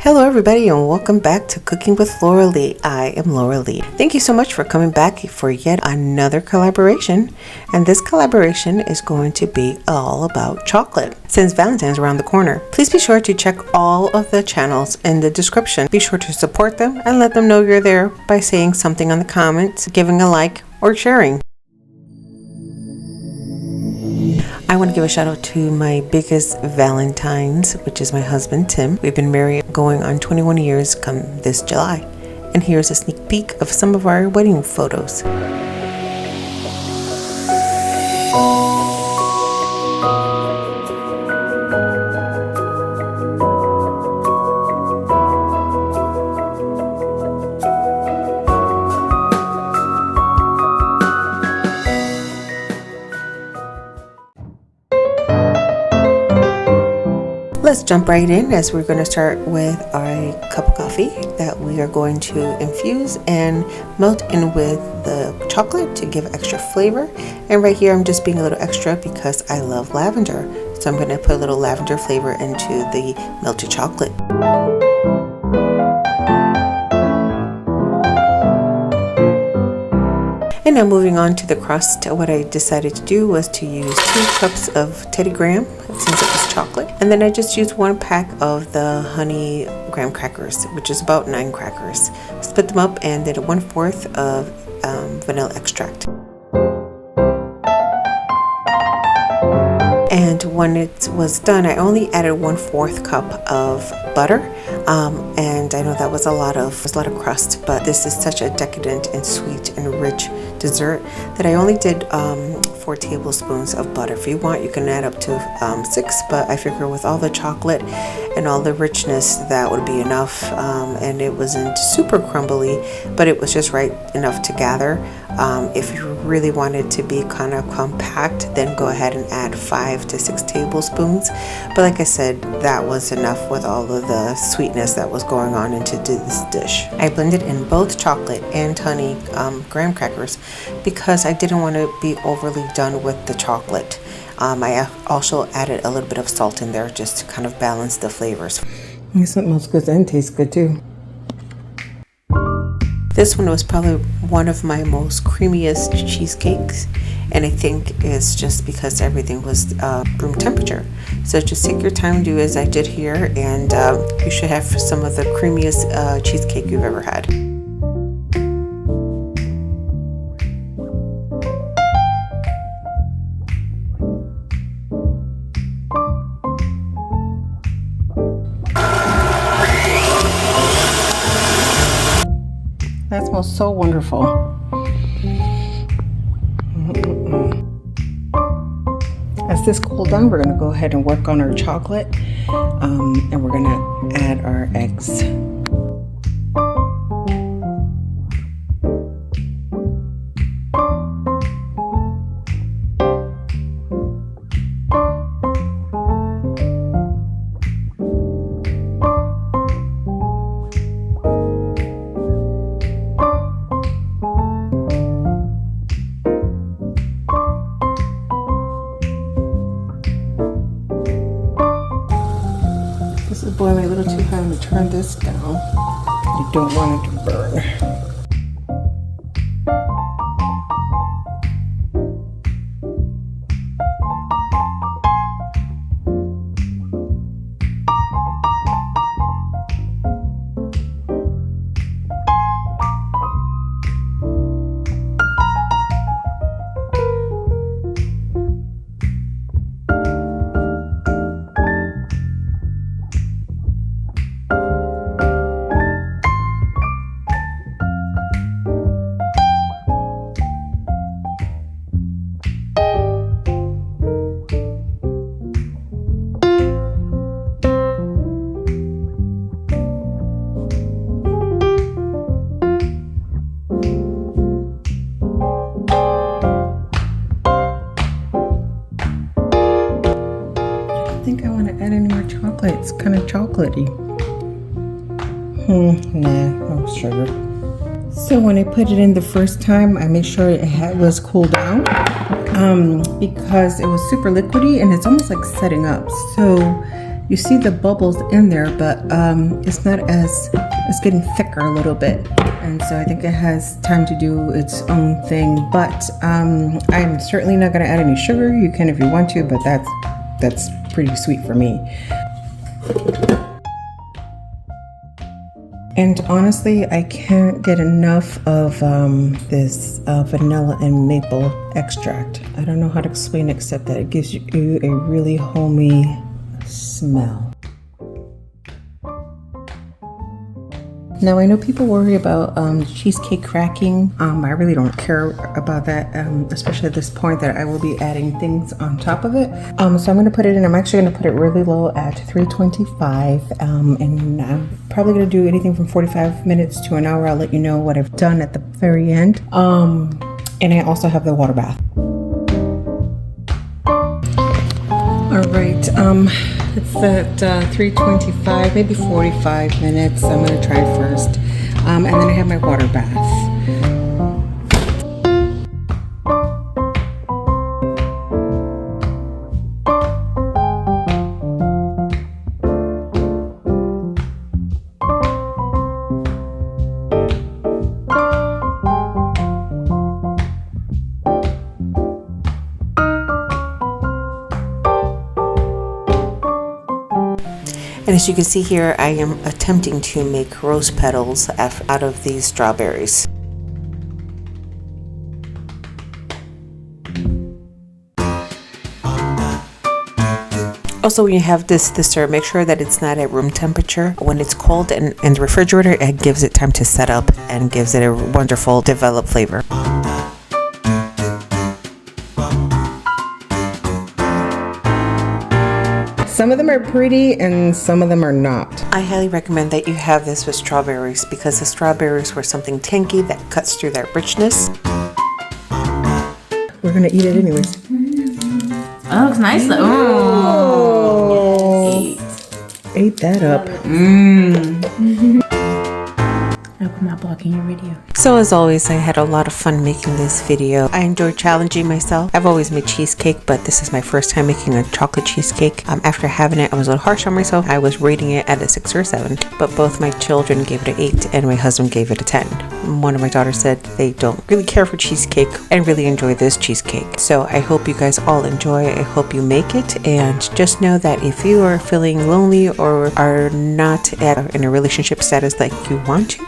Hello everybody and welcome back to Cooking with Lauralee. I am Lauralee. Thank you so much for coming back for yet another collaboration. And this collaboration is going to be all about chocolate. Since Valentine's around the corner, please be sure to check all of the channels in the description. Be sure to support them and let them know you're there by saying something in the comments, giving a like, or sharing. I want to give a shout out to my biggest Valentine's, which is my husband, Tim. We've been married going on 21 years come this July. And here's a sneak peek of some of our wedding photos. Let's jump right in as we're going to start with our cup of coffee that we are going to infuse and melt in with the chocolate to give extra flavor. And right here I'm just being a little extra because I love lavender. So I'm going to put a little lavender flavor into the melted chocolate. And now moving on to the crust, what I decided to do was to use 2 cups of Teddy Graham since it was chocolate. And then I just used 1 pack of the honey graham crackers, which is about 9 crackers. Split them up and did 1/4 of vanilla extract. And when it was done, I only added 1/4 cup of butter. And I know that was a lot of crust, but this is such a decadent and sweet and rich dessert that I only did 4 tablespoons of butter. If you want, you can add up to 6, but I figure with all the chocolate and all the richness, that would be enough. And it wasn't super crumbly, but it was just right enough to gather. If you really wanted to be kind of compact, then go ahead and add 5 to 6 tablespoons. But like I said, that was enough with all of the sweetness that was going on into this dish. I blended in both chocolate and honey graham crackers because I didn't want to be overly done with the chocolate. I also added a little bit of salt in there just to kind of balance the flavors. It smells good and tastes good too. This one was probably one of my most creamiest cheesecakes, and I think it's just because everything was room temperature. So just take your time, do as I did here, and you should have some of the creamiest cheesecake you've ever had. That smells so wonderful. As this cools down, we're going to go ahead and work on our chocolate, and we're going to add our eggs. This is boiling a little too high. I'm going to turn this down. You don't want it to burn. It's kind of chocolatey. Nah, no sugar. So when I put it in the first time, I made sure it was cooled down because it was super liquidy and it's almost like setting up. So you see the bubbles in there, but it's not as, it's getting thicker a little bit. And so I think it has time to do its own thing, but I'm certainly not gonna add any sugar. You can if you want to, but that's pretty sweet for me. And honestly, I can't get enough of this vanilla and maple extract. I don't know how to explain it except that it gives you a really homey smell. Now, I know people worry about cheesecake cracking. I really don't care about that, especially at this point that I will be adding things on top of it. So I'm going to put it in. I'm actually going to put it really low at 325, and I'm probably going to do anything from 45 minutes to an hour. I'll let you know what I've done at the very end. And I also have the water bath. All right. It's at 325, maybe 45 minutes. I'm going to try first. And then I have my water bath. And as you can see here, I am attempting to make rose petals out of these strawberries. Also, when you have this dessert, make sure that it's not at room temperature. When it's cold and in the refrigerator, it gives it time to set up and gives it a wonderful developed flavor. Some of them are pretty and some of them are not. I highly recommend that you have this with strawberries because the strawberries were something tangy that cuts through that richness. We're gonna eat it anyways. Oh, it's nice. Oh, ate that up. I hope I'm not blocking your video. So as always, I had a lot of fun making this video. I enjoyed challenging myself. I've always made cheesecake, but this is my first time making a chocolate cheesecake. After having it, I was a little harsh on myself. I was rating it at a 6 or 7, but both my children gave it an 8 and my husband gave it a 10. One of my daughters said they don't really care for cheesecake and really enjoy this cheesecake. So I hope you guys all enjoy. I hope you make it, and just know that if you are feeling lonely or are not in a relationship status like you want to,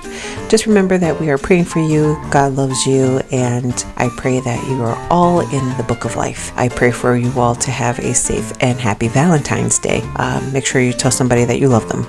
just remember that we are praying for you. God loves you, and I pray that you are all in the book of life. I pray for you all to have a safe and happy Valentine's Day. Make sure you tell somebody that you love them.